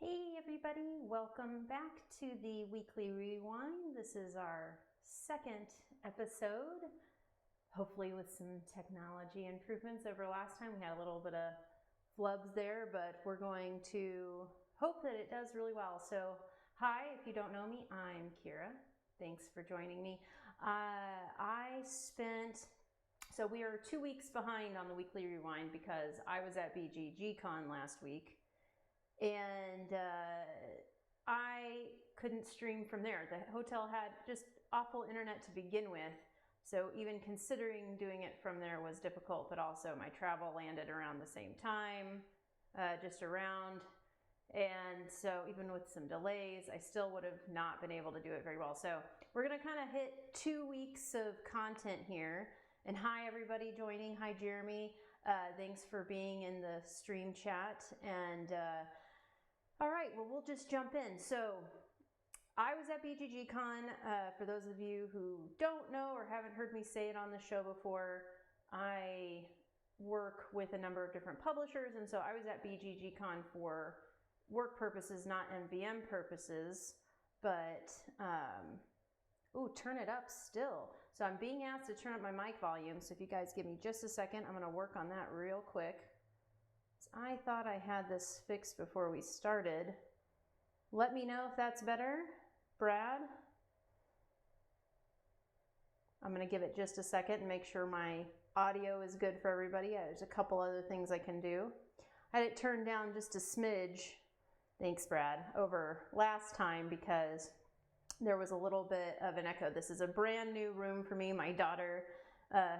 Hey everybody, welcome back to the Weekly Rewind. This is our second episode, hopefully with some technology improvements over last time. We had a little bit of flubs there, but we're going to hope that it does really well. So hi, if you don't know me, I'm Kira. Thanks for joining me. So we are 2 weeks behind on the Weekly Rewind because I was at BGG Con last week. And I couldn't stream from there. The hotel had just awful internet to begin with, so even considering doing it from there was difficult, but also my travel landed around the same time, just around, and so even with some delays, I still would have not been able to do it very well. So we're gonna kind of hit 2 weeks of content here, and hi everybody joining. Hi Jeremy, thanks for being in the stream chat, and all right, well, we'll just jump in. So I was at BGG Con. For those of you who don't know or haven't heard me say it on the show before, I work with a number of different publishers, and so I was at BGG Con for work purposes, not MvM purposes, but, turn it up still. So I'm being asked to turn up my mic volume, so if you guys give me just a second, I'm gonna work on that real quick. I thought I had this fixed before we started. Let me know if that's better, Brad. I'm gonna give it just a second and make sure my audio is good for everybody. There's a couple other things I can do. I had it turned down just a smidge, thanks Brad, over last time because there was a little bit of an echo. This is a brand new room for me. My daughter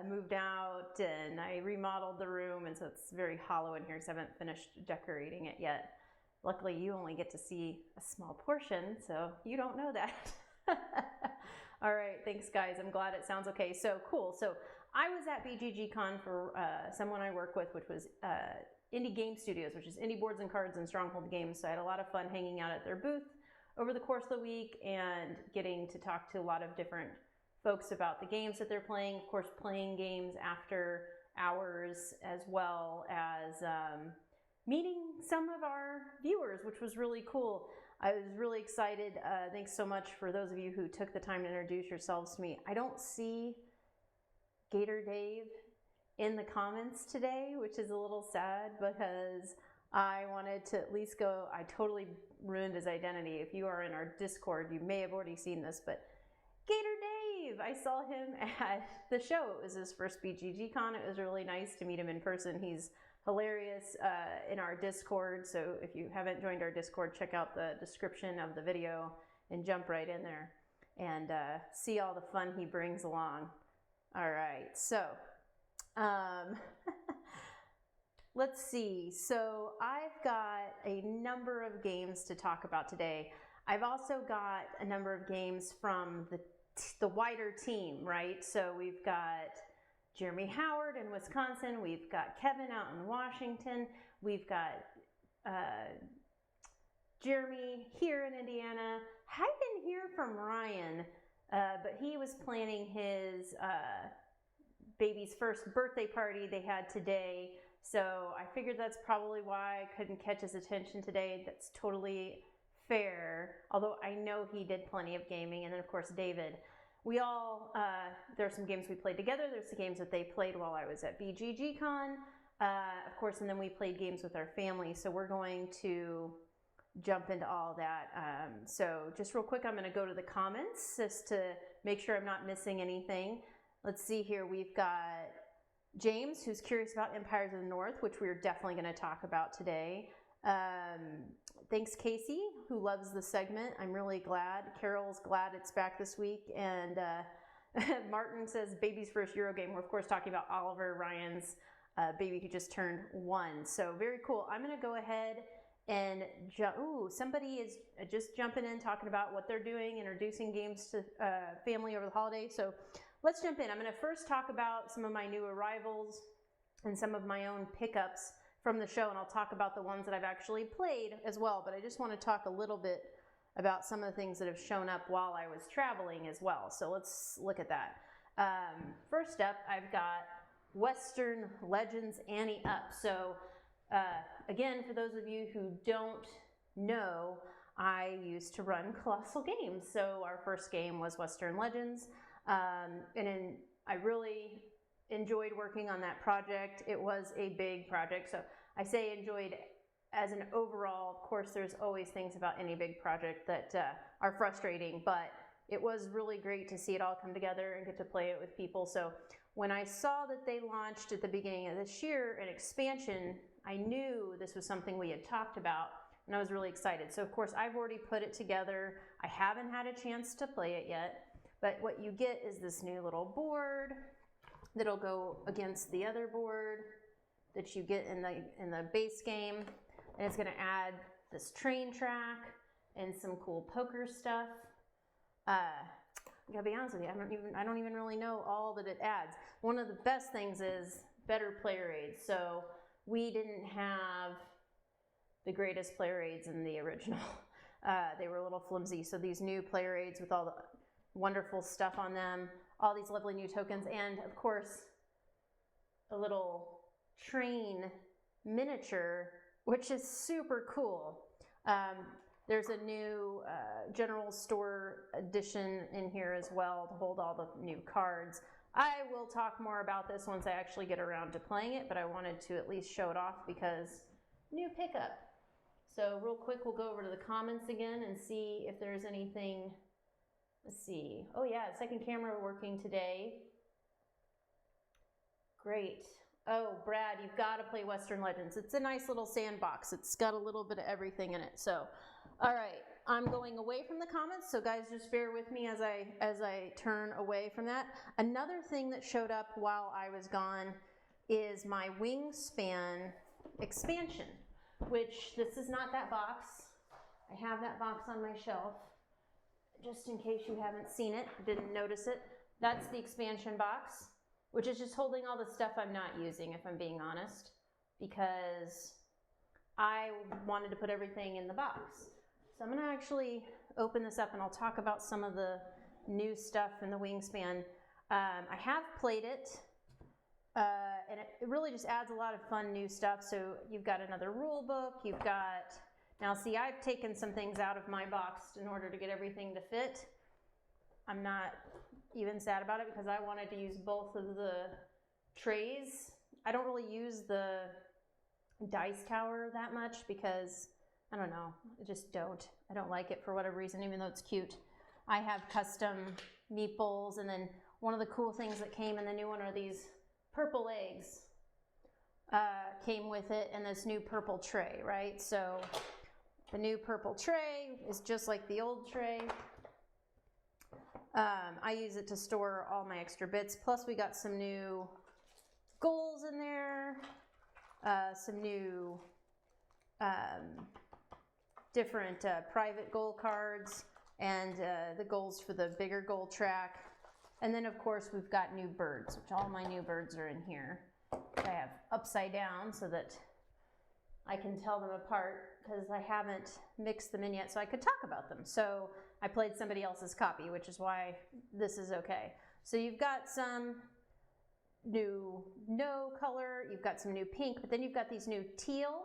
moved out and I remodeled the room, and so it's very hollow in here because I haven't finished decorating it yet. Luckily you only get to see a small portion, so you don't know that. All right, thanks guys, I'm glad it sounds okay. So cool. So I was at BGG Con for someone I work with, which was Indie Game Studios, which is Indie Boards and Cards and Stronghold Games. So I had a lot of fun hanging out at their booth over the course of the week and getting to talk to a lot of different folks about the games that they're playing, of course playing games after hours, as well as meeting some of our viewers, which was really cool. I was really excited. Thanks so much for those of you who took the time to introduce yourselves to me. I don't see Gator Dave in the comments today, which is a little sad because I wanted to at least go. I totally ruined his identity. If you are in our Discord, you may have already seen this, but Gator Dave, I saw him at the show. It was his first BGG Con. It was really nice to meet him in person. He's hilarious in our Discord. So if you haven't joined our Discord, check out the description of the video and jump right in there and see all the fun he brings along. All right, so let's see. So I've got a number of games to talk about today. I've also got a number of games from the wider team, right? So we've got Jeremy Howard in Wisconsin. We've got Kevin out in Washington. We've got Jeremy here in Indiana. I didn't hear from Ryan, but he was planning his baby's first birthday party they had today. So I figured that's probably why I couldn't catch his attention today. That's totally fair, although I know he did plenty of gaming. And then of course David, we all there's some games we played together. There's the games that they played while I was at BGG Con, of course, and then we played games with our family. So we're going to jump into all that. So just real quick, I'm going to go to the comments just to make sure I'm not missing anything. Let's see here. We've got James, who's curious about Empires of the North, which we're definitely going to talk about today. Thanks Casey, who loves the segment. I'm really glad. Carol's glad it's back this week. And Martin says baby's first Euro game. We're of course talking about Oliver Ryan's baby who just turned 1. So very cool. I'm going to go ahead and somebody is just jumping in talking about what they're doing, introducing games to family over the holiday. So let's jump in. I'm going to first talk about some of my new arrivals and some of my own pickups from the show, and I'll talk about the ones that I've actually played as well, but I just want to talk a little bit about some of the things that have shown up while I was traveling as well. So let's look at that. First up, I've got Western Legends Annie Up. So again, for those of you who don't know, I used to run Colossal Games. So our first game was Western Legends. I really enjoyed working on that project. It was a big project. So I say enjoyed as an overall. Of course, there's always things about any big project that are frustrating, but it was really great to see it all come together and get to play it with people. So when I saw that they launched at the beginning of this year an expansion, I knew this was something we had talked about, and I was really excited. So of course, I've already put it together. I haven't had a chance to play it yet, but what you get is this new little board that'll go against the other board that you get in the base game, and it's going to add this train track and some cool poker stuff. I gotta be honest with you, I don't even really know all that it adds. One of the best things is better player aids. So we didn't have the greatest player aids in the original. They were a little flimsy. So these new player aids with all the wonderful stuff on them, all these lovely new tokens, and of course, a little train miniature, which is super cool. There's a new general store edition in here as well to hold all the new cards. I will talk more about this once I actually get around to playing it, but I wanted to at least show it off because new pickup. So real quick, we'll go over to the comments again and see if there's anything. Let's see. Oh yeah, second camera working today. Great. Oh, Brad, you've got to play Western Legends. It's a nice little sandbox. It's got a little bit of everything in it. So, all right, I'm going away from the comments. So guys, just bear with me as I turn away from that. Another thing that showed up while I was gone is my Wingspan expansion, which this is not that box. I have that box on my shelf, just in case you haven't seen it, didn't notice it. That's the expansion box, which is just holding all the stuff I'm not using, if I'm being honest, because I wanted to put everything in the box. So I'm gonna actually open this up and I'll talk about some of the new stuff in the Wingspan. I have played it, and it really just adds a lot of fun new stuff. So you've got another rule book, you've got, now see, I've taken some things out of my box in order to get everything to fit. I'm not even sad about it because I wanted to use both of the trays. I don't really use the dice tower that much because, I don't know, I just don't. I don't like it for whatever reason, even though it's cute. I have custom meeples, and then one of the cool things that came in the new one are these purple eggs came with it, and this new purple tray, right? So the new purple tray is just like the old tray. I use it to store all my extra bits. Plus we got some new goals in there, some new different private goal cards, and the goals for the bigger goal track. And then of course we've got new birds, which all my new birds are in here. I have upside down so that I can tell them apart because I haven't mixed them in yet so I could talk about them. So I played somebody else's copy, which is why this is okay. So you've got some new no color, you've got some new pink, but then you've got these new teal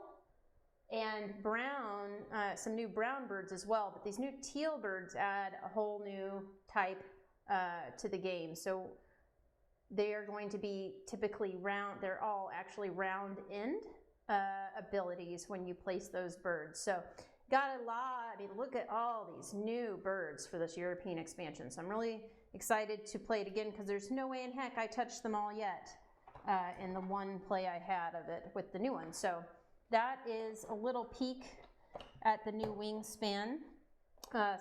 and brown, some new brown birds as well. But these new teal birds add a whole new type to the game. So they are going to be typically round, they're all actually round end abilities when you place those birds. So got a lot, I mean, look at all these new birds for this European expansion. So I'm really excited to play it again because there's no way in heck I touched them all yet in the one play I had of it with the new one. So that is a little peek at the new Wingspan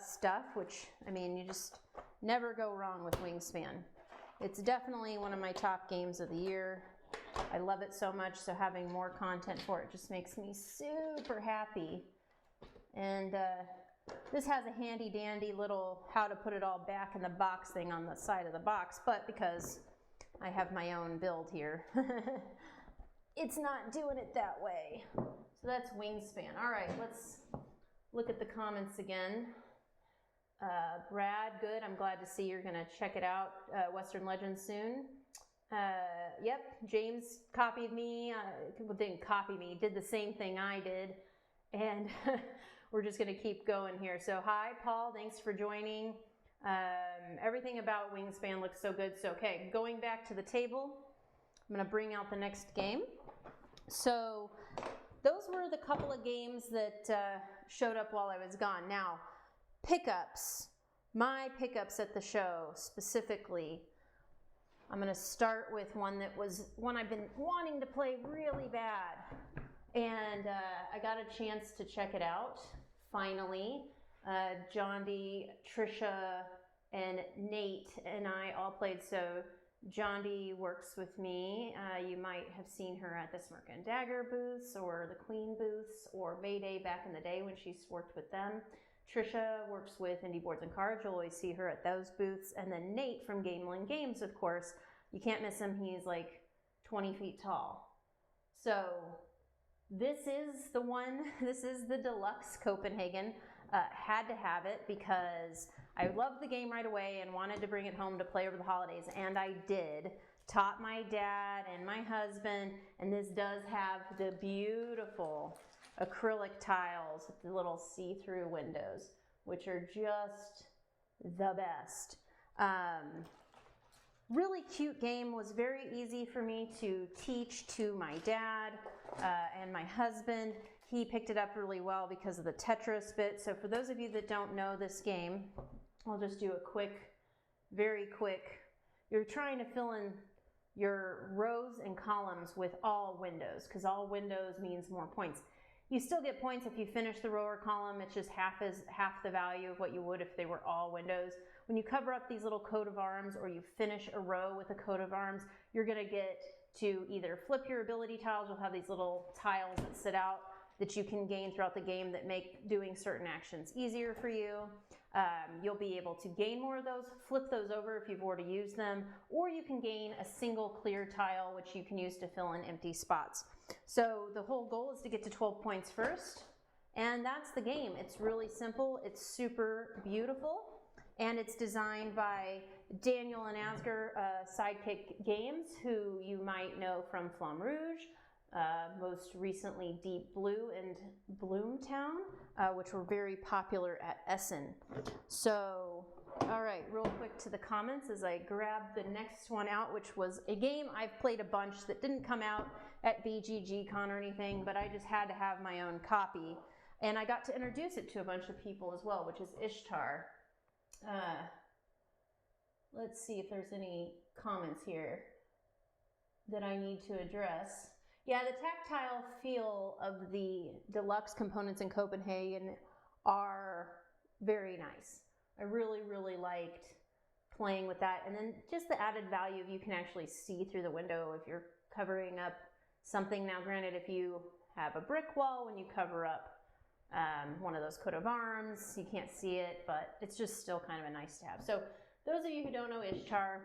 stuff, which, I mean, you just never go wrong with Wingspan. It's definitely one of my top games of the year. I love it so much, so having more content for it just makes me super happy. And this has a handy dandy little how to put it all back in the box thing on the side of the box, but because I have my own build here, it's not doing it that way. So that's Wingspan. All right, let's look at the comments again. Brad, good. I'm glad to see you're going to check it out, Western Legends soon. Yep, James copied me. Well, didn't copy me, did the same thing I did. And we're just going to keep going here. So hi, Paul. Thanks for joining. Everything about Wingspan looks so good. So, okay, going back to the table, I'm going to bring out the next game. So those were the couple of games that showed up while I was gone. Now, pickups. My pickups at the show specifically. I'm going to start with one that was one I've been wanting to play really bad. And I got a chance to check it out, finally. John D, Trisha, and Nate and I all played. So John D works with me. You might have seen her at the Smirk and Dagger booths or the Queen booths or Mayday back in the day when she's worked with them. Trisha works with Indie Boards and Cards. You'll always see her at those booths. And then Nate from Gamelin Games, of course. You can't miss him. He's like 20 feet tall. So this is the one. This is the Deluxe Copenhagen. Had to have it because I loved the game right away and wanted to bring it home to play over the holidays. And I did. Taught my dad and my husband. And this does have the beautiful acrylic tiles with the little see-through windows, which are just the best. Really cute game. Was very easy for me to teach to my dad and my husband. He picked it up really well because of the Tetris bit. So for those of you that don't know this game, I'll just do a quick, very quick. You're trying to fill in your rows and columns with all windows because all windows means more points. You still get points if you finish the row or column. It's just half the value of what you would if they were all windows. When you cover up these little coat of arms or you finish a row with a coat of arms, you're going to get to either flip your ability tiles. You'll have these little tiles that sit out that you can gain throughout the game that make doing certain actions easier for you. You'll be able to gain more of those, flip those over if you've already used them, or you can gain a single clear tile which you can use to fill in empty spots. So the whole goal is to get to 12 points first, and that's the game. It's really simple, it's super beautiful, and it's designed by Daniel and Asger, Sidekick Games, who you might know from Flamme Rouge, most recently Deep Blue and Bloomtown, which were very popular at Essen. So, all right, real quick to the comments as I grab the next one out, which was a game I've played a bunch that didn't come out at BGG Con or anything, but I just had to have my own copy. And I got to introduce it to a bunch of people as well, which is Ishtar. Let's see if there's any comments here that I need to address. Yeah, the tactile feel of the deluxe components in Copenhagen are very nice. I really, really liked playing with that. And then just the added value of you can actually see through the window if you're covering up something. Now, granted, if you have a brick wall, when you cover up one of those coat of arms, you can't see it, but it's just still kind of a nice to have. So those of you who don't know Ishtar,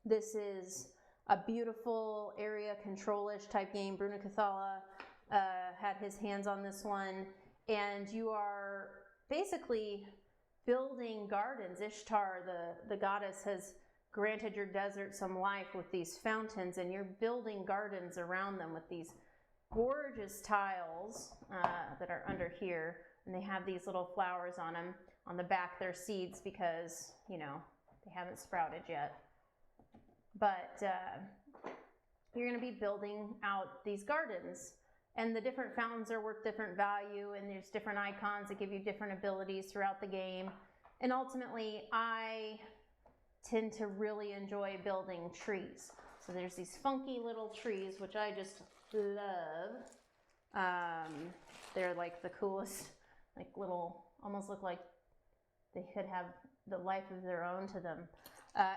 this is a beautiful area control-ish type game. Bruno Cathala had his hands on this one, and you are basically building gardens. Ishtar, the goddess, has granted your desert some life with these fountains, and you're building gardens around them with these gorgeous tiles that are under here, and they have these little flowers on them. On the back, they're seeds because, you know, they haven't sprouted yet. But you're going to be building out these gardens, and the different fountains are worth different value, and there's different icons that give you different abilities throughout the game. And ultimately, I tend to really enjoy building trees. So there's these funky little trees, which I just love. They're like the coolest, like little, almost look like they could have the life of their own to them.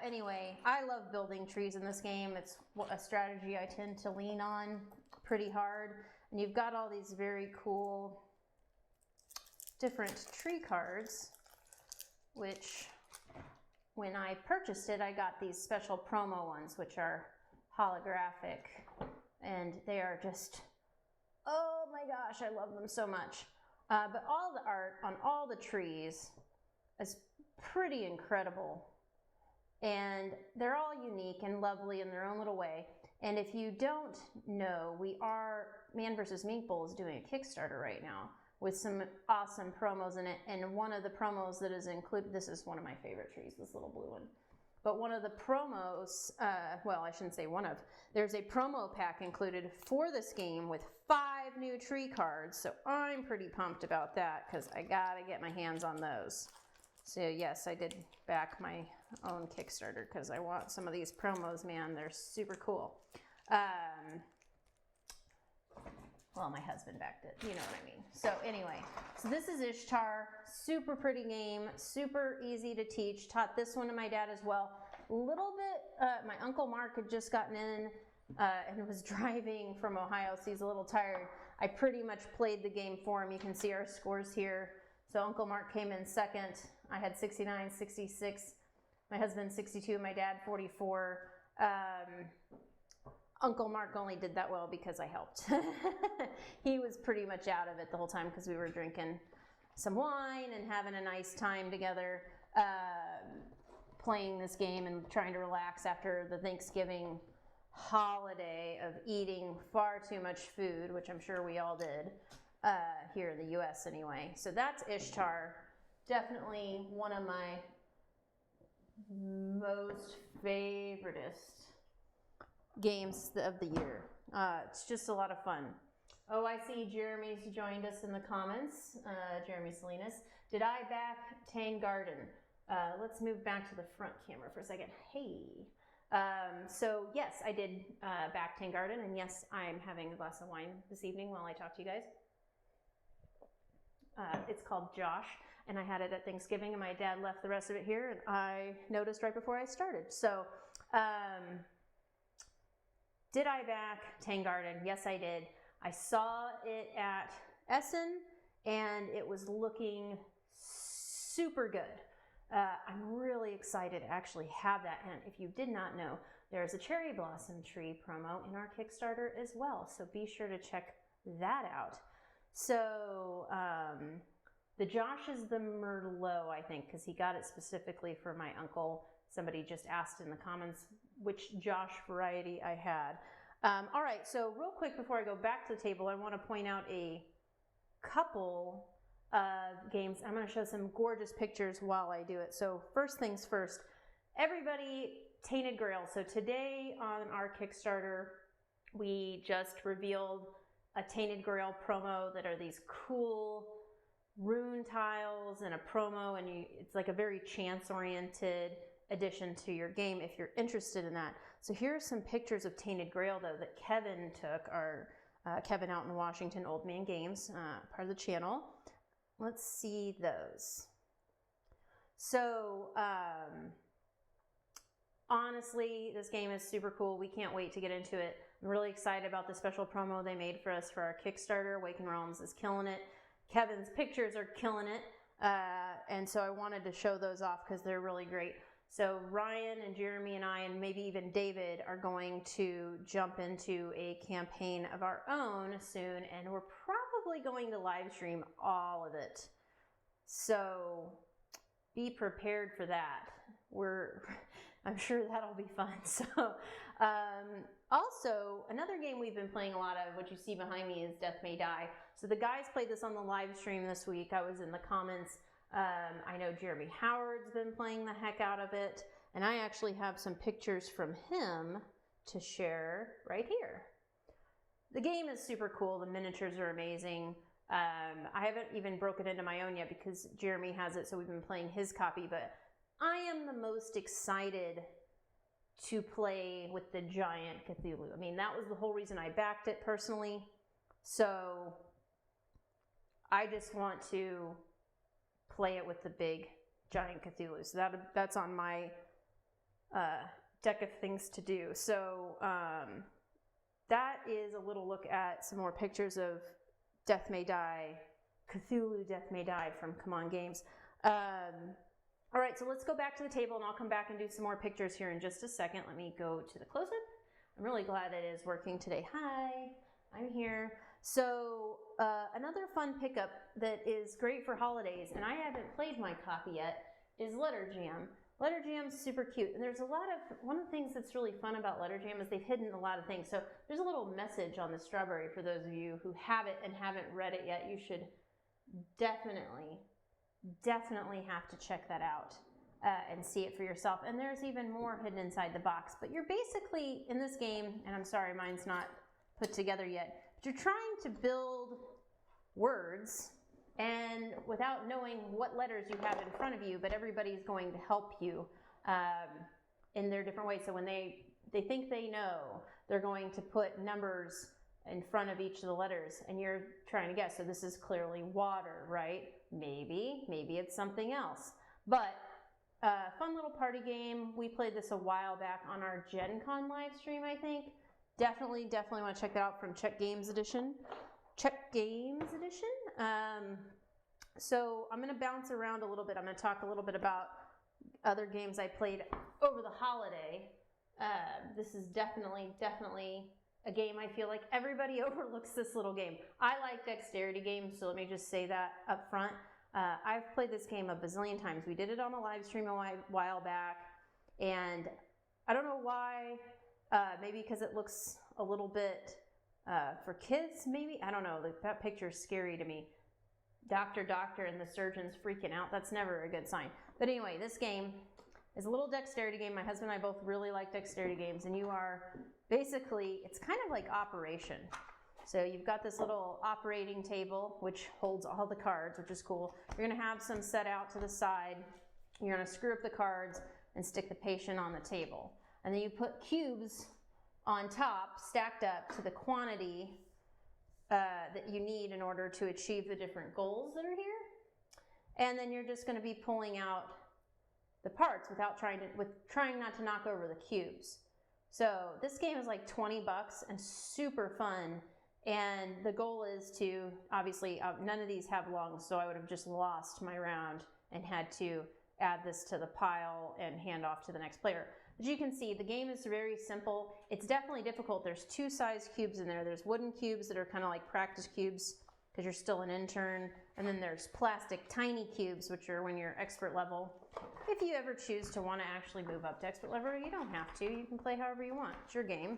Anyway, I love building trees in this game. It's a strategy I tend to lean on pretty hard. And you've got all these very cool different tree cards, which when I purchased it, I got these special promo ones, which are holographic. And they are just, oh my gosh, I love them so much. But all the art on all the trees is pretty incredible. And they're all unique and lovely in their own little way. And if you don't know, Man vs. Meatball is doing a Kickstarter right now with some awesome promos in it. And one of the promos that is included, this is one of my favorite trees, this little blue one. But one of the promos, well, I shouldn't say one of, there's a promo pack included for this game with 5 new tree cards. So I'm pretty pumped about that because I gotta get my hands on those. So yes, I did back my own Kickstarter because I want some of these promos, man. They're super cool. Well, my husband backed it, you know what I mean. So anyway, so this is Ishtar, super pretty game, super easy to teach. Taught this one to my dad as well. A little bit, my Uncle Mark had just gotten in and was driving from Ohio, so he's a little tired. I pretty much played the game for him. You can see our scores here. So Uncle Mark came in second. I had 69, 66. My husband 62, my dad 44. Uncle Mark only did that well because I helped. He was pretty much out of it the whole time because we were drinking some wine and having a nice time together, playing this game and trying to relax after the Thanksgiving holiday of eating far too much food, which I'm sure we all did, here in the US anyway. So that's Ishtar. Definitely one of my most favoriteest games of the year. It's just a lot of fun. Oh, I see Jeremy's joined us in the comments. Jeremy Miscellaneous. Did I back Tainted Garden? Let's move back to the front camera for a second. Hey. So yes, I did back Tainted Garden, and yes, I'm having a glass of wine this evening while I talk to you guys. It's called Josh, and I had it at Thanksgiving, and my dad left the rest of it here, and I noticed right before I started. So, did I back Tainted Garden? Yes, I did. I saw it at Essen, and it was looking super good. I'm really excited to actually have that. And if you did not know, there's a cherry blossom tree promo in our Kickstarter as well. So be sure to check that out. So the Josh is the Merlot, I think, because he got it specifically for my uncle. Somebody just asked in the comments which Josh variety I had. All right, so real quick before I go back to the table, I want to point out a couple of games. I'm going to show some gorgeous pictures while I do it. So first things first, everybody, Tainted Grail. So today on our Kickstarter, we just revealed a Tainted Grail promo that are these cool rune tiles and a promo, and it's like a very chance-oriented addition to your game if you're interested in that. So here are some pictures of Tainted Grail though that Kevin took, our Kevin out in Washington, Old Man Games, part of the channel. Let's see those. So honestly, this game is super cool. We can't wait to get into it. I'm really excited about the special promo they made for us for our Kickstarter. Awaken Realms is killing it. Kevin's pictures are killing it. And so I wanted to show those off because they're really great. So Ryan and Jeremy and I, and maybe even David, are going to jump into a campaign of our own soon, and we're probably going to live stream all of it. So be prepared for that. I'm sure that'll be fun. So also, another game we've been playing a lot of, what you see behind me, is Death May Die. So the guys played this on the live stream this week. I was in the comments. I know Jeremy Howard's been playing the heck out of it, and I actually have some pictures from him to share right here. The game is super cool. The miniatures are amazing. I haven't even broken into my own yet because Jeremy has it, so we've been playing his copy, but I am the most excited to play with the giant Cthulhu. I mean, that was the whole reason I backed it personally. So I just want to play it with the big giant Cthulhu. So that's on my deck of things to do. So that is a little look at some more pictures of Death May Die, Cthulhu Death May Die from Come On Games. All right, so let's go back to the table, and I'll come back and do some more pictures here in just a second. Let me go to the close-up. I'm really glad it is working today. Hi, I'm here. So another fun pickup that is great for holidays, and I haven't played my copy yet, is Letter Jam. Letter Jam's super cute, and there's a lot of, one of the things that's really fun about Letter Jam is they've hidden a lot of things. So there's a little message on the strawberry for those of you who have it and haven't read it yet. You should definitely have to check that out and see it for yourself. And there's even more hidden inside the box. But you're basically, in this game, and I'm sorry mine's not put together yet, but you're trying to build words and without knowing what letters you have in front of you, but everybody's going to help you in their different ways. So when they think they know, they're going to put numbers in front of each of the letters, and you're trying to guess. So this is clearly water, right? Maybe it's something else. But fun little party game. We played this a while back on our Gen Con live stream, I think. Definitely want to check that out from Check Games Edition. So I'm going to bounce around a little bit. I'm going to talk a little bit about other games I played over the holiday. This is definitely a game I feel like everybody overlooks this little game. I like dexterity games, so let me just say that up front. I've played this game a bazillion times. We did it on a live stream a while back, and I don't know why. Maybe because it looks a little bit for kids, maybe? I don't know. That picture's scary to me. Doctor, and the surgeon's freaking out. That's never a good sign. But anyway, this game is a little dexterity game. My husband and I both really like dexterity games, and you are basically, it's kind of like Operation. So you've got this little operating table, which holds all the cards, which is cool. You're going to have some set out to the side. You're going to screw up the cards and stick the patient on the table. And then you put cubes on top, stacked up to the quantity that you need in order to achieve the different goals that are here. And then you're just going to be pulling out the parts without trying not to knock over the cubes. So this game is like $20 and super fun. And the goal is to, obviously, none of these have lungs, so I would have just lost my round and had to add this to the pile and hand off to the next player. As you can see, the game is very simple. It's definitely difficult. There's two size cubes in there. There's wooden cubes that are kind of like practice cubes because you're still an intern. And then there's plastic tiny cubes, which are when you're expert level. If you ever choose to want to actually move up to expert level, you don't have to. You can play however you want. It's your game.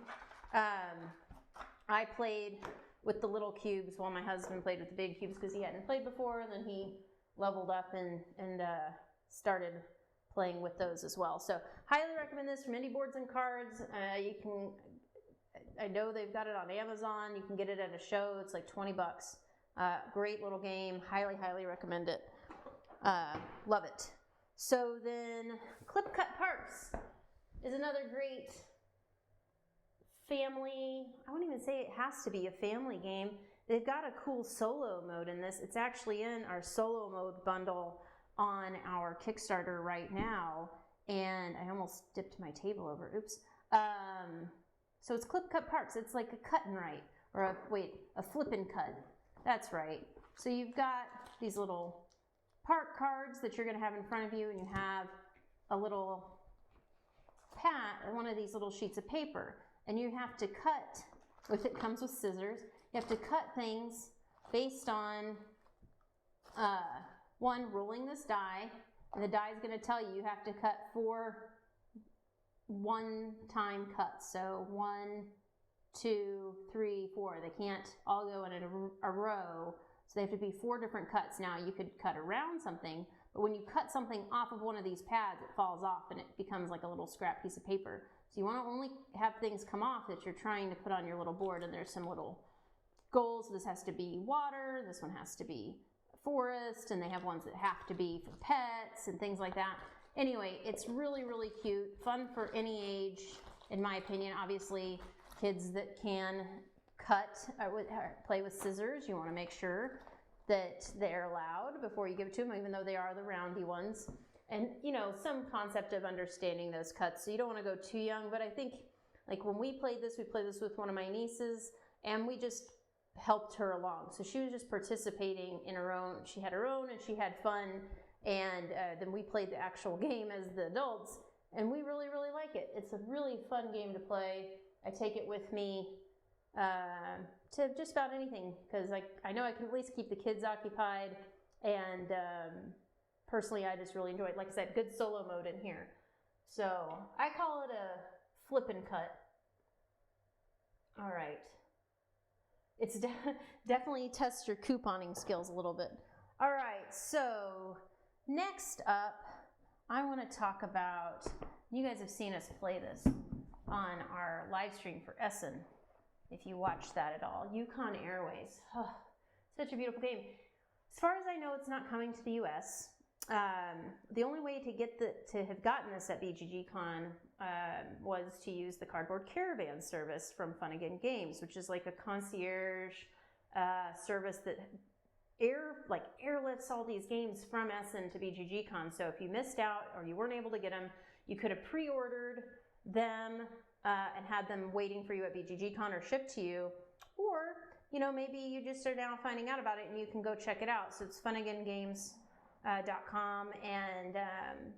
I played with the little cubes while my husband played with the big cubes because he hadn't played before. And then he leveled up and started playing with those as well. So highly recommend this from Indie Boards and Cards. I know they've got it on Amazon. You can get it at a show. It's like $20. Great little game. Highly recommend it. Love it. So then Clip Cut Parts is another great family. I wouldn't even say it has to be a family game. They've got a cool solo mode in this. It's actually in our solo mode bundle on our Kickstarter right now, and I almost dipped my table over. Oops. So it's Clip Cut Parts. It's like a cut and write, or a flip and cut. That's right. So you've got these little part cards that you're going to have in front of you, and you have a little pad, one of these little sheets of paper, and you have to cut. If it comes with scissors, you have to cut things based on one, rolling this die, and the die is going to tell you have to cut 4 one-time cuts. So 1, 2, 3, 4. They can't all go in a row. So they have to be 4 different cuts. Now you could cut around something, but when you cut something off of one of these pads, it falls off and it becomes like a little scrap piece of paper. So you want to only have things come off that you're trying to put on your little board, and there's some little goals. This has to be water. This one has to be forest, and they have ones that have to be for pets and things like that. Anyway, it's really cute, fun for any age, in my opinion. Obviously, kids that can cut or play with scissors, you want to make sure that they're allowed before you give it to them, even though they are the roundy ones. And, some concept of understanding those cuts. So you don't want to go too young, but I think, like when we played this with one of my nieces, and we just helped her along. So she was just participating in her own. She had her own, and she had fun. And then we played the actual game as the adults, and we really like it. It's a really fun game to play. I take it with me to just about anything, because I know I can at least keep the kids occupied, and personally I just really enjoy it. Like I said, good solo mode in here. So I call it a flip and cut. All right. It's definitely tests your couponing skills a little bit. All right, so next up, I want to talk about, you guys have seen us play this on our live stream for Essen, if you watched that at all. Yukon Airways, oh, such a beautiful game. As far as I know, it's not coming to the US. The only way to have gotten this at BGG Con was to use the Cardboard Caravan service from Fun Again Games, which is like a concierge service that airlifts all these games from Essen to BGG Con. So if you missed out or you weren't able to get them, you could have pre-ordered them and had them waiting for you at BGG Con or shipped to you, or maybe you just are now finding out about it and you can go check it out. So it's funagaingames.com, and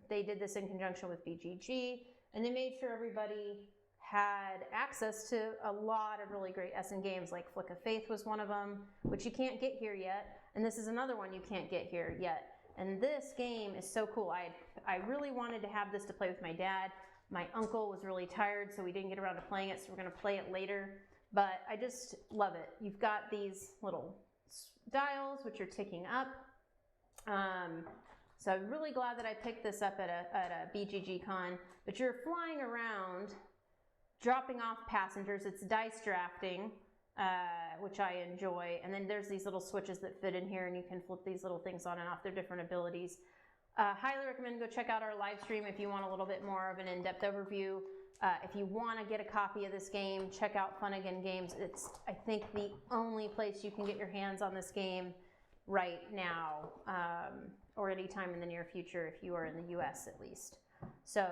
they did this in conjunction with BGG, and they made sure everybody had access to a lot of really great Essen games, like Flick of Faith was one of them, which you can't get here yet, and this is another one you can't get here yet. And this game is so cool. I really wanted to have this to play with my dad. My uncle was really tired, so we didn't get around to playing it, so we're going to play it later. But I just love it. You've got these little dials, which are ticking up. So I'm really glad that I picked this up at a BGG Con. But you're flying around, dropping off passengers. It's dice drafting, which I enjoy. And then there's these little switches that fit in here, and you can flip these little things on and off. They're different abilities. Highly recommend go check out our live stream if you want a little bit more of an in-depth overview. If you want to get a copy of this game, check out Fun Again Games. It's, I think, the only place you can get your hands on this game right now, or anytime in the near future if you are in the US at least. So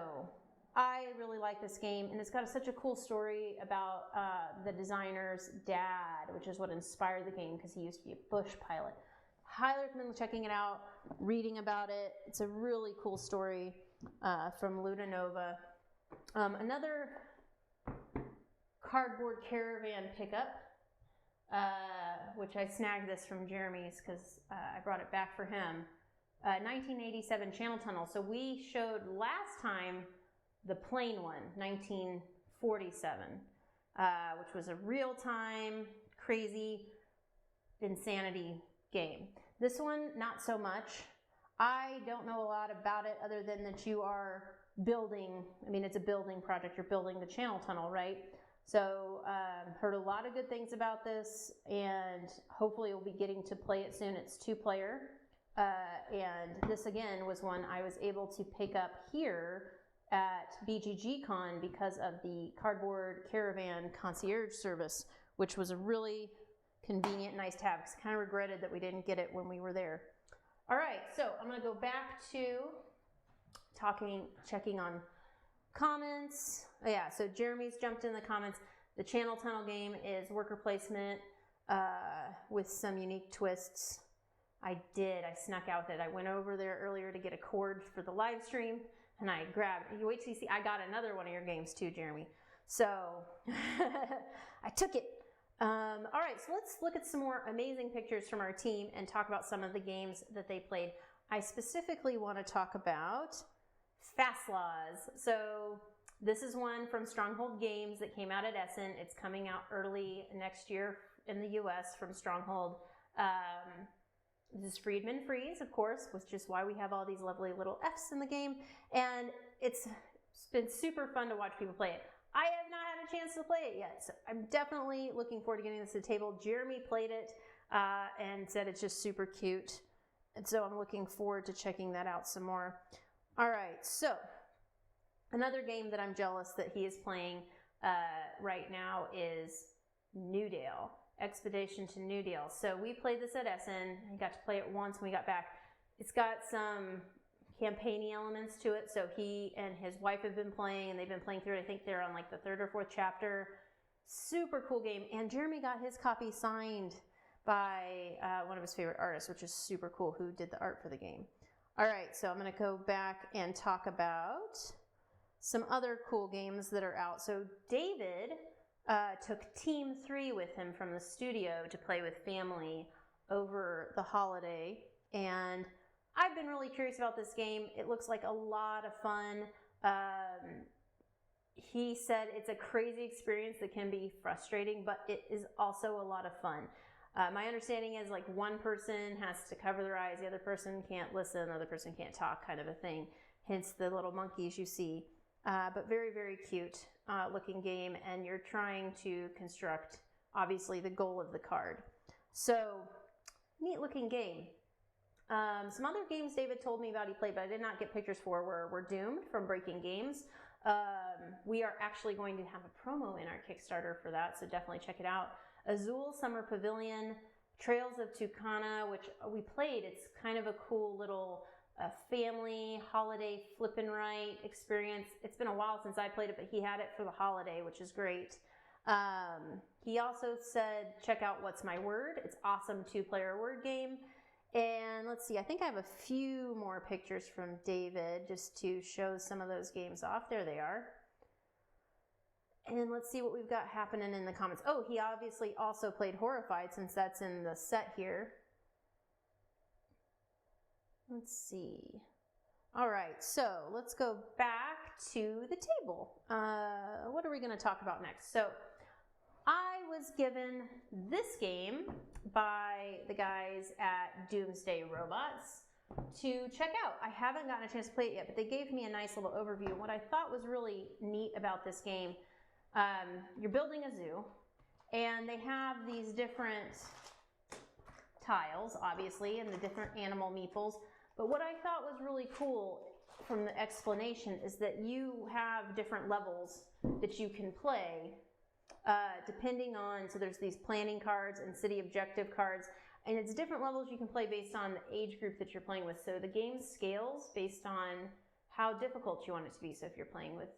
I really like this game, and it's got such a cool story about the designer's dad, which is what inspired the game, because he used to be a bush pilot. Highly recommend checking it out, reading about it. It's a really cool story from Luna Nova. Another Cardboard Caravan pickup, which I snagged this from Jeremy's because I brought it back for him. 1987 Channel Tunnel. So we showed last time the plain one, 1947, which was a real-time, crazy, insanity game. This one, not so much. I don't know a lot about it other than that you are building, it's a building project. You're building the Channel Tunnel, right? So heard a lot of good things about this, and hopefully we'll be getting to play it soon. It's 2-player, and this again was one I was able to pick up here at BGG Con because of the Cardboard Caravan Concierge service, which was a really convenient, nice to have. Because I kind of regretted that we didn't get it when we were there. All right, so I'm going to go back to checking on comments. Oh, yeah, so Jeremy's jumped in the comments. The Channel Tunnel game is worker placement with some unique twists. I snuck out with it. I went over there earlier to get a cord for the live stream, and I grabbed, you wait till you see, I got another one of your games too, Jeremy. So I took it. All right, so let's look at some more amazing pictures from our team and talk about some of the games that they played. I specifically want to talk about Fast Laws. So this is one from Stronghold Games that came out at Essen. It's coming out early next year in the US from Stronghold. This is Friedman Freeze, of course, which is why we have all these lovely little Fs in the game. And it's been super fun to watch people play it. I have not had a chance to play it yet, so I'm definitely looking forward to getting this to the table. Jeremy played it and said it's just super cute. And so I'm looking forward to checking that out some more. All right, so another game that I'm jealous that he is playing right now is Newdale, Expedition to Newdale. So we played this at Essen. I got to play it once when we got back. It's got some campaigny elements to it. So he and his wife have been playing, and they've been playing through it. I think they're on like the 3rd or 4th chapter. Super cool game. And Jeremy got his copy signed by one of his favorite artists, which is super cool, who did the art for the game. All right, so I'm going to go back and talk about some other cool games that are out. So David took Team 3 with him from the studio to play with family over the holiday, and I've been really curious about this game. It looks like a lot of fun. He said it's a crazy experience that can be frustrating, but it is also a lot of fun. My understanding is like one person has to cover their eyes, the other person can't listen, the other person can't talk, kind of a thing. Hence the little monkeys you see. But very, very cute looking game, and you're trying to construct, obviously, the goal of the card. So, neat looking game. Some other games David told me about he played, but I did not get pictures for, were Doomed from Breaking Games. We are actually going to have a promo in our Kickstarter for that, so definitely check it out. Azul Summer Pavilion, Trails of Tucana, which we played. It's kind of a cool little family holiday flip and write experience. It's been a while since I played it, but he had it for the holiday, which is great. He also said, check out What's My Word. It's awesome 2-player word game. And let's see, I think I have a few more pictures from David just to show some of those games off. There they are. And let's see what we've got happening in the comments. Oh, he obviously also played Horrified, since that's in the set here. Let's see. All right, so let's go back to the table. What are we going to talk about next? So I was given this game by the guys at Doomsday Robots to check out. I haven't gotten a chance to play it yet, but they gave me a nice little overview. What I thought was really neat about this game, you're building a zoo, and they have these different tiles, obviously, and the different animal meeples. But what I thought was really cool from the explanation is that you have different levels that you can play depending on, so there's these planning cards and city objective cards, and it's different levels you can play based on the age group that you're playing with. So the game scales based on how difficult you want it to be. So if you're playing with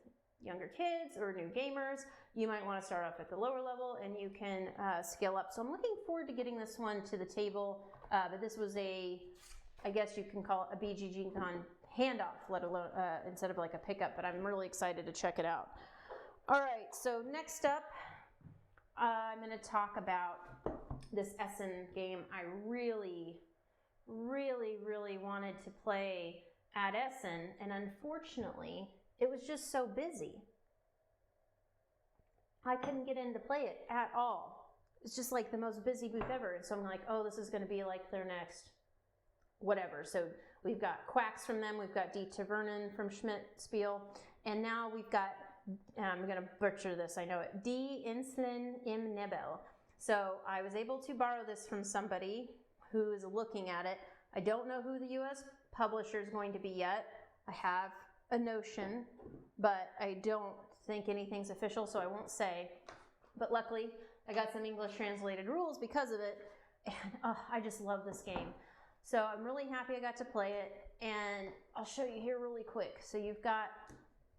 younger kids or new gamers, you might want to start off at the lower level and you can scale up. So I'm looking forward to getting this one to the table, but this was I guess you can call it a BGG Con handoff, let alone instead of like a pickup, but I'm really excited to check it out. All right, so next up, I'm going to talk about this Essen game I really, really, really wanted to play at Essen, and unfortunately, it was just so busy. I couldn't get in to play it at all. It's just like the most busy booth ever, and so I'm like, oh, this is going to be like their next whatever. So we've got Quacks from them, we've got Dieter Vernon from Schmidt Spiel, and now we've got, I'm going to butcher this, I know it, Die Inseln im Nebel. So I was able to borrow this from somebody who is looking at it. I don't know who the US publisher is going to be yet. I have a notion, but I don't think anything's official, so I won't say. But luckily, I got some English translated rules because of it, and I just love this game. So I'm really happy I got to play it, and I'll show you here really quick. So you've got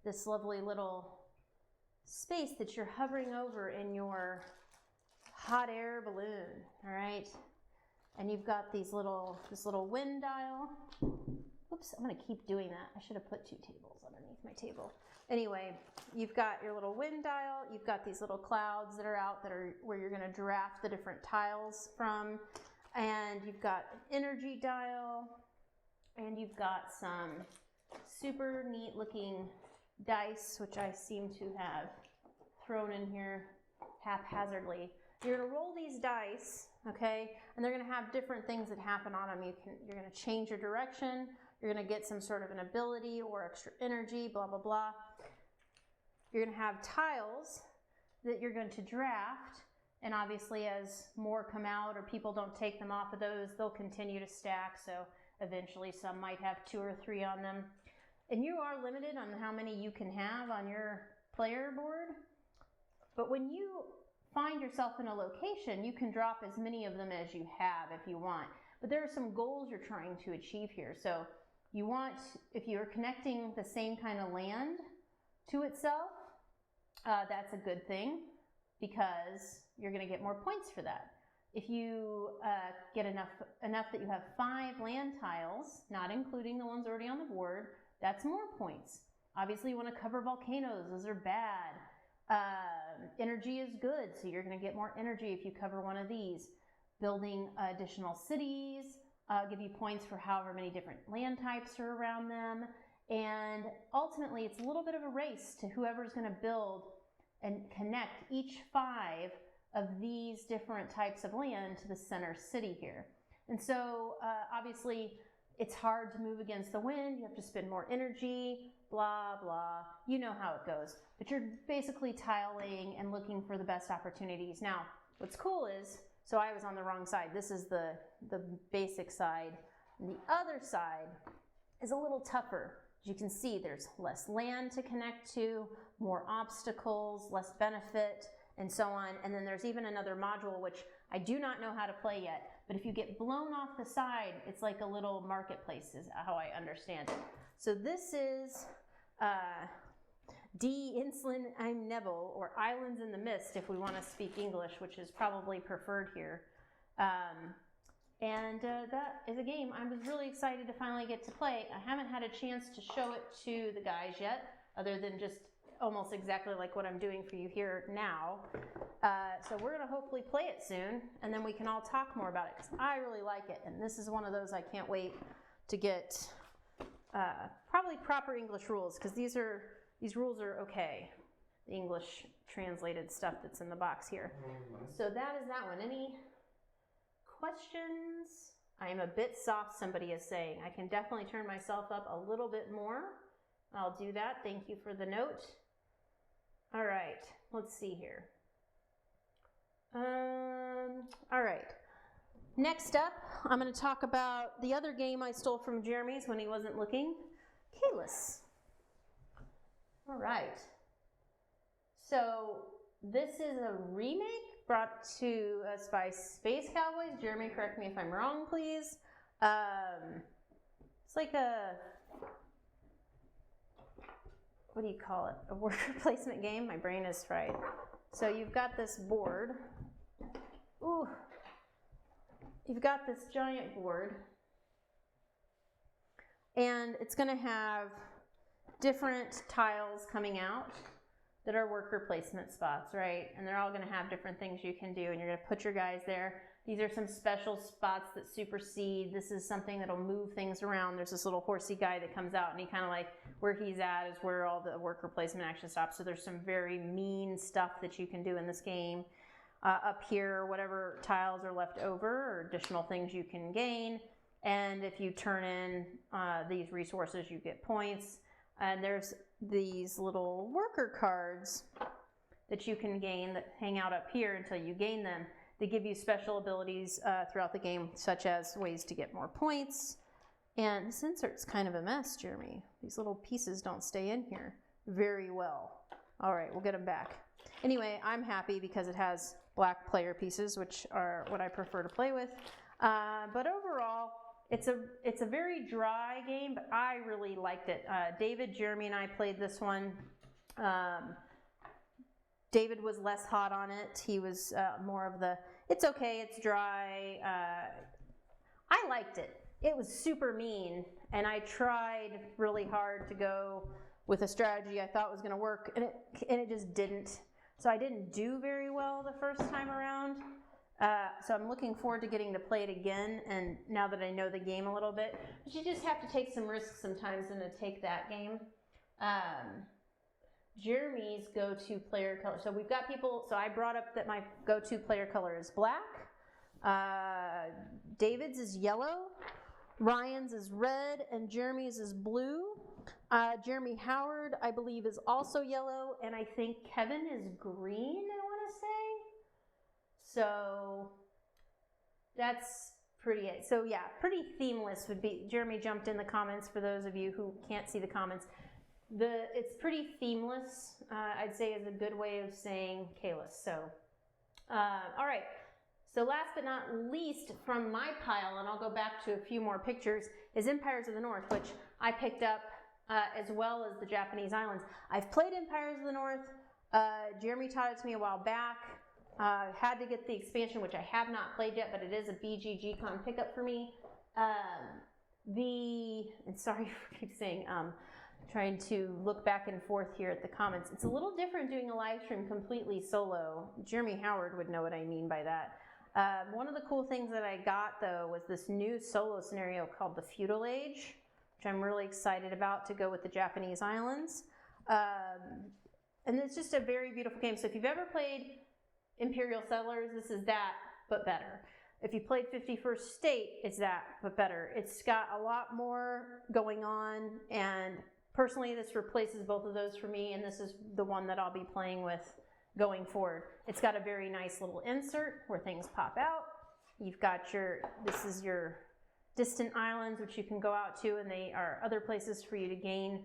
this lovely little space that you're hovering over in your hot air balloon, all right? And you've got this little wind dial. Oops, I'm gonna keep doing that. I should have put 2 tables underneath my table. Anyway, you've got your little wind dial, you've got these little clouds that are out that are where you're gonna draft the different tiles from, and you've got an energy dial, and you've got some super neat looking dice, which I seem to have thrown in here haphazardly. You're gonna roll these dice, okay, and they're gonna have different things that happen on them. You're gonna change your direction, you're gonna get some sort of an ability or extra energy, blah, blah, blah. You're gonna have tiles that you're going to draft, and obviously as more come out or people don't take them off of those, they'll continue to stack, so eventually some might have 2 or 3 on them. And you are limited on how many you can have on your player board, but when you find yourself in a location, you can drop as many of them as you have if you want. But there are some goals you're trying to achieve here. So you want, if you're connecting the same kind of land to itself, that's a good thing because you're going to get more points for that. If you get enough that you have 5 land tiles, not including the ones already on the board, that's more points. Obviously you want to cover volcanoes, those are bad. Energy is good, so you're going to get more energy if you cover one of these. Building additional cities, give you points for however many different land types are around them. And ultimately, it's a little bit of a race to whoever's going to build and connect each 5 of these different types of land to the center city here. And so obviously it's hard to move against the wind. You have to spend more energy, blah, blah. You know how it goes. But you're basically tile laying and looking for the best opportunities. Now, what's cool is, so I was on the wrong side. This is the basic side. And the other side is a little tougher. As you can see, there's less land to connect to, more obstacles, less benefit, and so on. And then there's even another module, which I do not know how to play yet. But if you get blown off the side, it's like a little marketplace is how I understand it. So this is Die Inseln im Nebel, or Islands in the Mist, if we want to speak English, which is probably preferred here. That is a game I was really excited to finally get to play. I haven't had a chance to show it to the guys yet, other than just almost exactly like what I'm doing for you here now. So we're going to hopefully play it soon, and then we can all talk more about it, because I really like it. And this is one of those I can't wait to get probably proper English rules, because these rules are okay. The English translated stuff that's in the box here. So that is that one. Any questions? I am a bit soft, somebody is saying. I can definitely turn myself up a little bit more. I'll do that. Thank you for the note. All right, let's see here. All right. Next up, I'm going to talk about the other game I stole from Jeremy's when he wasn't looking, Kahlé. All right. So this is a remake brought to us by Space Cowboys. Jeremy, correct me if I'm wrong, please. It's like a, what do you call it? A worker placement game? My brain is fried. So you've got this board. Ooh. You've got this giant board. And it's going to have different tiles coming out that are worker placement spots, right? And they're all going to have different things you can do, and you're going to put your guys there. These are some special spots that supersede. This is something that'll move things around. There's this little horsey guy that comes out, and he kind of like, where he's at is where all the worker placement action stops. So there's some very mean stuff that you can do in this game. Up here, whatever tiles are left over or additional things you can gain. And if you turn in these resources, you get points. And there's these little worker cards that you can gain that hang out up here until you gain them. They give you special abilities throughout the game, such as ways to get more points. And this insert's kind of a mess, Jeremy. These little pieces don't stay in here very well. All right, we'll get them back. Anyway, I'm happy because it has black player pieces, which are what I prefer to play with. But overall, it's a very dry game, but I really liked it. David, Jeremy, and I played this one. David was less hot on it. He was more of the, it's okay, it's dry. I liked it. It was super mean, and I tried really hard to go with a strategy I thought was going to work, and it just didn't. So I didn't do very well the first time around. So I'm looking forward to getting to play it again, and now that I know the game a little bit. But you just have to take some risks sometimes and to take that game. Jeremy's go-to player color. So we've got people, so I brought up that my go-to player color is black. David's is yellow. Ryan's is red, and Jeremy's is blue. Jeremy Howard, I believe, is also yellow, and I think Kevin is green, I want to say. So that's pretty it. So yeah, pretty themeless would be, Jeremy jumped in the comments for those of you who can't see the comments. It's pretty themeless, I'd say, is a good way of saying Kahlé. So, all right. So last but not least from my pile, and I'll go back to a few more pictures, is Empires of the North, which I picked up as well as the Japanese islands. I've played Empires of the North. Jeremy taught it to me a while back. Had to get the expansion, which I have not played yet, but it is a BGG Con pickup for me. And sorry for keep saying, trying to look back and forth here at the comments. It's a little different doing a live stream completely solo. Jeremy Howard would know what I mean by that. One of the cool things that I got, though, was this new solo scenario called the Feudal Age, which I'm really excited about to go with the Japanese islands. And it's just a very beautiful game. So if you've ever played Imperial Settlers, this is that, but better. If you played 51st State, it's that, but better. It's got a lot more going on, and personally, this replaces both of those for me, and this is the one that I'll be playing with going forward. It's got a very nice little insert where things pop out. You've got this is your distant islands, which you can go out to, and they are other places for you to gain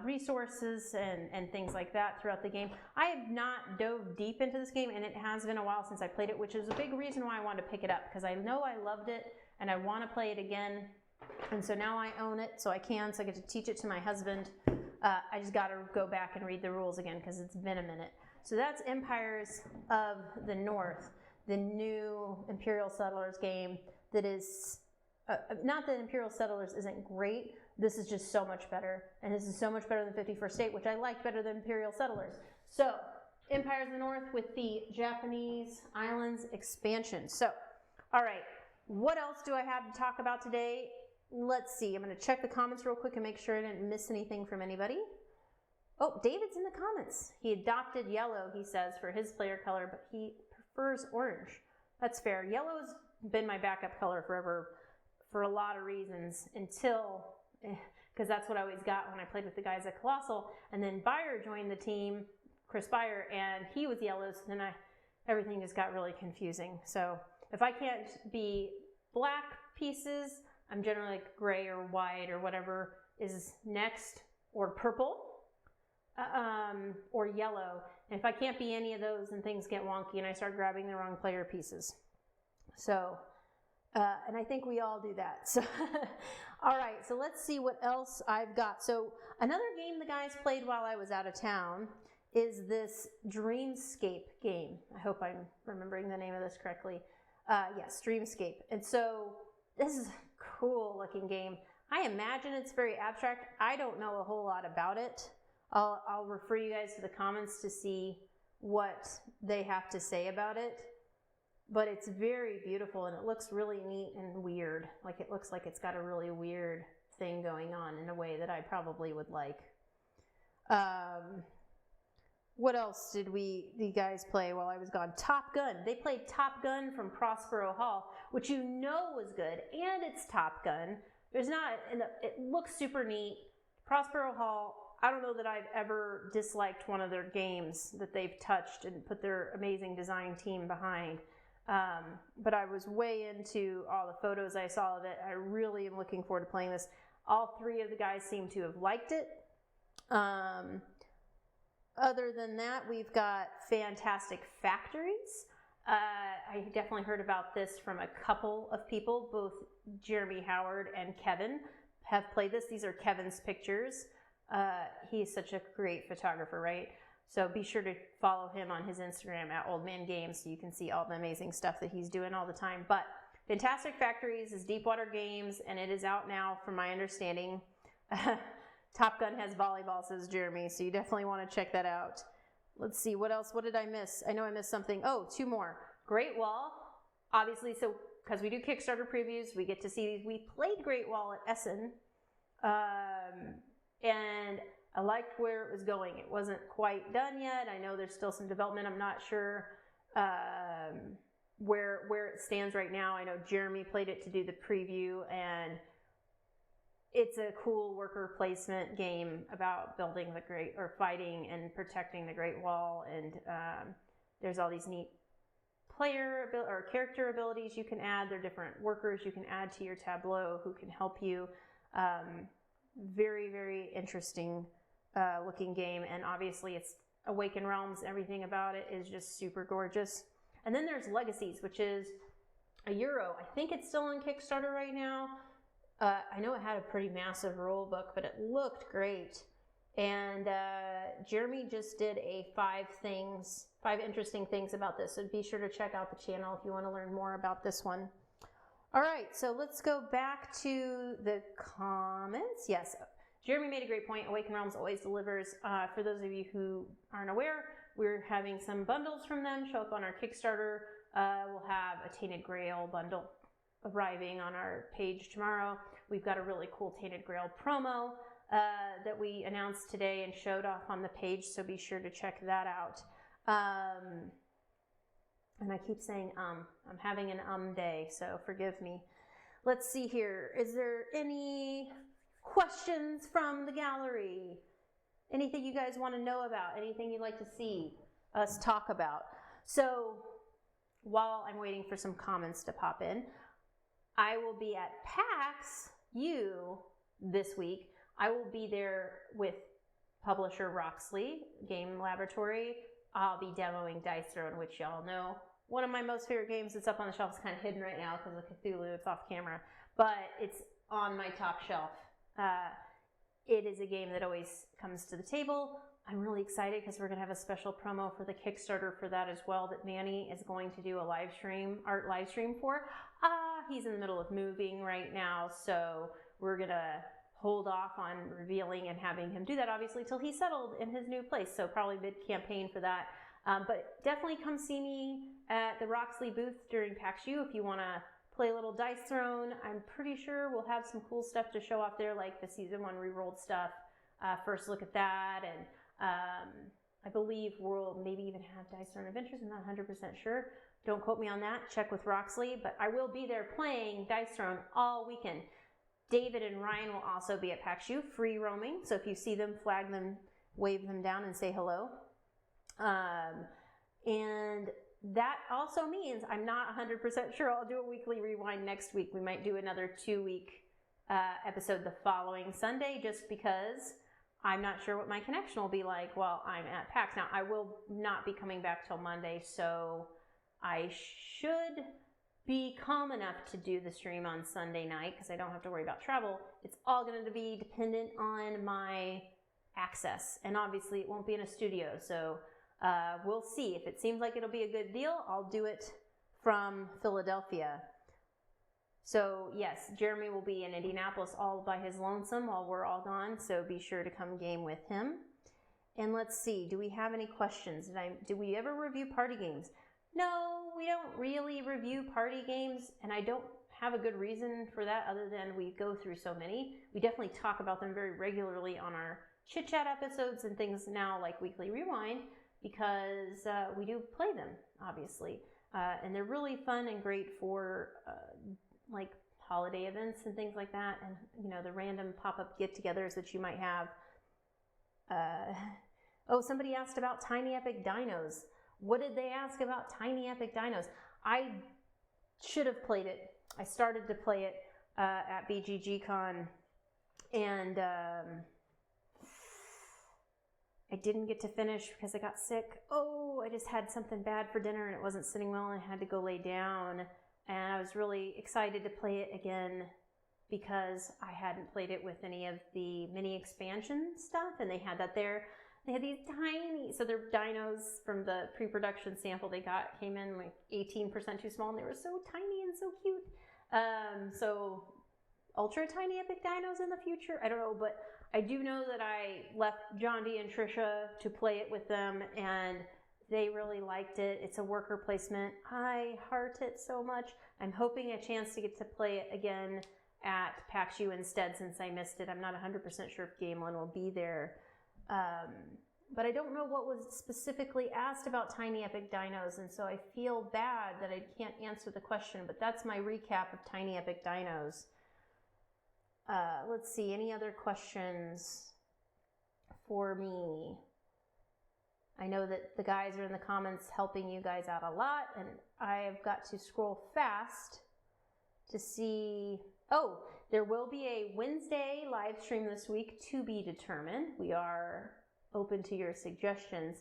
resources and things like that throughout the game. I have not dove deep into this game, and it has been a while since I played it, which is a big reason why I wanted to pick it up, because I know I loved it and I want to play it again. And so now I own it, so I get to teach it to my husband. I just got to go back and read the rules again because it's been a minute. So that's Empires of the North, the new Imperial Settlers game that is, not that Imperial Settlers isn't great, this is just so much better. And this is so much better than 51st State, which I liked better than Imperial Settlers. So, Empires of the North with the Japanese Islands expansion. So, all right, what else do I have to talk about today? Let's see. I'm going to check the comments real quick and make sure I didn't miss anything from anybody. Oh, David's in the comments. He adopted yellow, he says, for his player color, but he prefers orange. That's fair. Yellow's been my backup color forever for a lot of reasons until... because that's what I always got when I played with the guys at Colossal. And then Beyer joined the team, Chris Beyer, and he was yellow, so then everything just got really confusing. So if I can't be black pieces, I'm generally like gray or white or whatever is next, or purple, or yellow. And if I can't be any of those, then things get wonky and I start grabbing the wrong player pieces. So... and I think we all do that. So, all right, so let's see what else I've got. So another game the guys played while I was out of town is this Dreamscape game. I hope I'm remembering the name of this correctly. Yes, Dreamscape. And so this is a cool looking game. I imagine it's very abstract. I don't know a whole lot about it. I'll refer you guys to the comments to see what they have to say about it. But it's very beautiful, and it looks really neat and weird. Like, it looks like it's got a really weird thing going on in a way that I probably would like. What else did the guys play while I was gone? Top Gun. They played Top Gun from Prospero Hall, which you know was good, and it's Top Gun. It looks super neat. Prospero Hall, I don't know that I've ever disliked one of their games that they've touched and put their amazing design team behind. But I was way into all the photos I saw of it. I really am looking forward to playing this. All three of the guys seem to have liked it. Other than that, we've got Fantastic Factories. I definitely heard about this from a couple of people. Both Jeremy Howard and Kevin have played this. These are Kevin's pictures. He's such a great photographer, right? So be sure to follow him on his Instagram at Old Man Games so you can see all the amazing stuff that he's doing all the time. But Fantastic Factories is Deepwater Games, and it is out now from my understanding. Top Gun has volleyball, says Jeremy, so you definitely want to check that out. Let's see, what else? What did I miss? I know I missed something. Oh, two more. Great Wall, obviously, so because we do Kickstarter previews, we get to see these. We played Great Wall at Essen, and I liked where it was going. It wasn't quite done yet. I know there's still some development. I'm not sure where it stands right now. I know Jeremy played it to do the preview, and it's a cool worker placement game about building fighting and protecting the Great Wall. And there's all these neat character abilities you can add. There are different workers you can add to your tableau who can help you. Very, very interesting looking game, and obviously it's Awakened Realms. Everything about it is just super gorgeous. And then there's Legacies, which is a Euro. I think it's still on Kickstarter right now. I know it had a pretty massive rule book, but it looked great. And Jeremy just did a 5 interesting things about this. So be sure to check out the channel if you want to learn more about this one. All right, so let's go back to the comments. Yes. Jeremy made a great point. Awakened Realms always delivers. For those of you who aren't aware, we're having some bundles from them show up on our Kickstarter. We'll have a Tainted Grail bundle arriving on our page tomorrow. We've got a really cool Tainted Grail promo that we announced today and showed off on the page, so be sure to check that out. And I keep saying I'm having an day, so forgive me. Let's see here. Is there any questions from the gallery? Anything you guys want to know about? Anything you'd like to see us talk about? So while I'm waiting for some comments to pop in, I will be at PAX U this week. I will be there with publisher Roxley Game Laboratory. I'll be demoing Dice Throne, which y'all know. One of my most favorite games that's up on the shelf is kind of hidden right now because of Cthulhu. It's off camera, but it's on my top shelf. It is a game that always comes to the table. I'm really excited because we're going to have a special promo for the Kickstarter for that as well that Manny is going to do a art live stream for. He's in the middle of moving right now, so we're going to hold off on revealing and having him do that, obviously, till he's settled in his new place, so probably mid-campaign for that. But definitely come see me at the Roxley booth during PAX U if you want to play a little Dice Throne. I'm pretty sure we'll have some cool stuff to show off there, like the Season 1 rerolled stuff. First look at that, and I believe we'll maybe even have Dice Throne Adventures. I'm not 100% sure. Don't quote me on that. Check with Roxley, but I will be there playing Dice Throne all weekend. David and Ryan will also be at PAX U, free roaming, so if you see them, flag them, wave them down, and say hello. And that also means I'm not 100% sure I'll do a weekly rewind next week. We might do another 2-week episode the following Sunday, just because I'm not sure what my connection will be like while I'm at PAX. Now, I will not be coming back till Monday, so I should be calm enough to do the stream on Sunday night because I don't have to worry about travel. It's all going to be dependent on my access, and obviously it won't be in a studio, so we'll see. If it seems like it'll be a good deal, I'll do it from Philadelphia. So yes, Jeremy will be in Indianapolis all by his lonesome while we're all gone, so be sure to come game with him. And let's see, do we have any questions? Did we ever review party games? No, we don't really review party games, and I don't have a good reason for that other than we go through so many. We definitely talk about them very regularly on our chit-chat episodes and things now like Weekly Rewind, because we do play them, obviously. And they're really fun and great for like holiday events and things like that, and you know, the random pop-up get-togethers that you might have. Oh, somebody asked about Tiny Epic Dinos. What did they ask about Tiny Epic Dinos? I should have played it. I started to play it at BGG Con, and I didn't get to finish because I got sick. Oh, I just had something bad for dinner and it wasn't sitting well and I had to go lay down. And I was really excited to play it again because I hadn't played it with any of the mini expansion stuff, and they had that there. They had these tiny, so they're dinos from the pre-production sample they got, came in like 18% too small, and they were so tiny and so cute. So ultra tiny epic dinos in the future, I don't know, but I do know that I left John D and Trisha to play it with them, and they really liked it. It's a worker placement. I heart it so much. I'm hoping a chance to get to play it again at PAX U instead, since I missed it. I'm not 100% sure if Gamelin will be there. But I don't know what was specifically asked about Tiny Epic Dinos, and so I feel bad that I can't answer the question, but that's my recap of Tiny Epic Dinos. Let's see, any other questions for me? I know that the guys are in the comments helping you guys out a lot, and I've got to scroll fast to see. Oh, there will be a Wednesday live stream this week to be determined. We are open to your suggestions,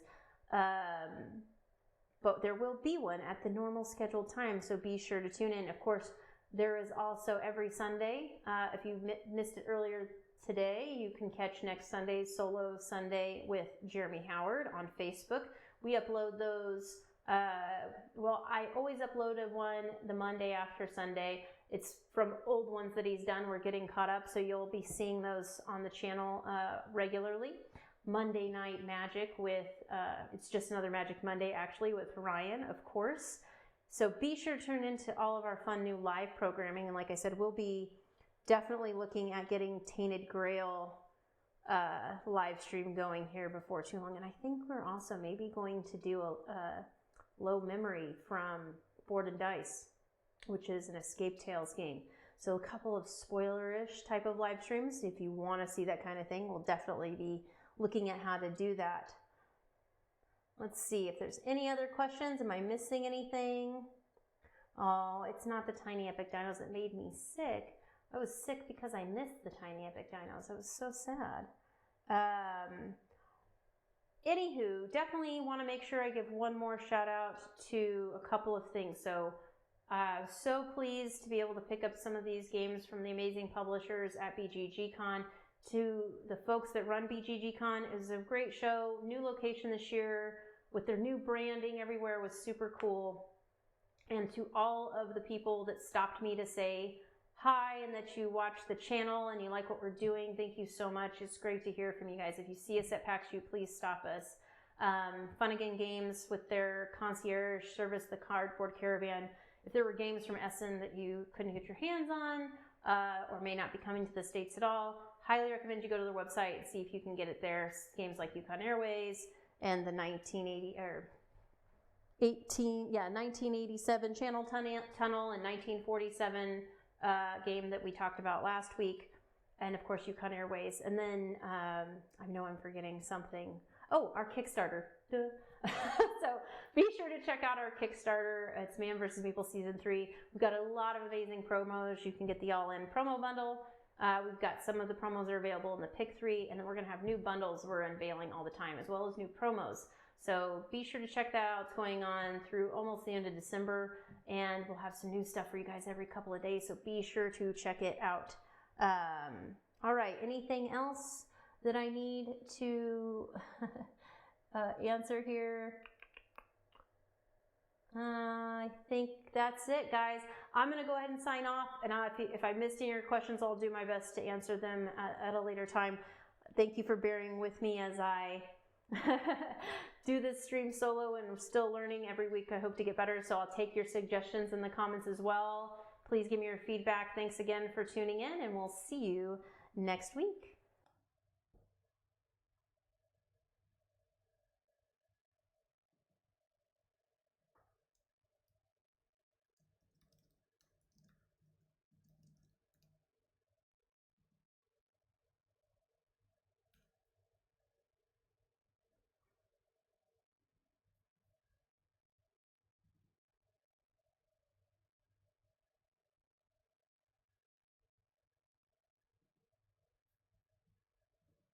but there will be one at the normal scheduled time, so be sure to tune in. Of course, there is also every Sunday. If you missed it earlier today, you can catch next Sunday's Solo Sunday with Jeremy Howard on Facebook. We upload those, well, I always uploaded one the Monday after Sunday. It's from old ones that he's done. We're getting caught up, so you'll be seeing those on the channel regularly. Monday Night Magic with, it's just another Magic Monday actually, with Ryan, of course. So be sure to tune into all of our fun new live programming. And like I said, we'll be definitely looking at getting Tainted Grail live stream going here before too long. And I think we're also maybe going to do Low Memory from Board and Dice, which is an Escape Tales game. So a couple of spoiler-ish type of live streams. If you want to see that kind of thing, we'll definitely be looking at how to do that. Let's see if there's any other questions. Am I missing anything? Oh, it's not the Tiny Epic Dinos that made me sick. I was sick because I missed the Tiny Epic Dinos. I was so sad. Anywho, definitely want to make sure I give one more shout out to a couple of things. So pleased to be able to pick up some of these games from the amazing publishers at BGG Con. To the folks that run BGG Con, it was a great show. New location this year with their new branding everywhere was super cool. And to all of the people that stopped me to say hi and that you watch the channel and you like what we're doing, thank you so much. It's great to hear from you guys. If you see us at PAX U, please stop us. Fun Again Games with their Concierge service, the Cardboard Caravan. If there were games from Essen that you couldn't get your hands on or may not be coming to the States at all, highly recommend you go to their website and see if you can get it there. Games like Yukon Airways and the 1987 Channel Tunnel and 1947 game that we talked about last week. And of course, Yukon Airways. And then I know I'm forgetting something. Oh, our Kickstarter. So be sure to check out our Kickstarter. It's Man vs. Meeple Season 3. We've got a lot of amazing promos. You can get the all-in promo bundle. We've got some of the promos are available in the Pick 3, and then we're going to have new bundles we're unveiling all the time, as well as new promos. So be sure to check that out. It's going on through almost the end of December, and we'll have some new stuff for you guys every couple of days, so be sure to check it out. All right, anything else that I need to answer here? I think that's it, guys. I'm going to go ahead and sign off, and if I missed any of your questions, I'll do my best to answer them at a later time. Thank you for bearing with me as I do this stream solo, and I'm still learning every week. I hope to get better, so I'll take your suggestions in the comments as well. Please give me your feedback. Thanks again for tuning in, and we'll see you next week.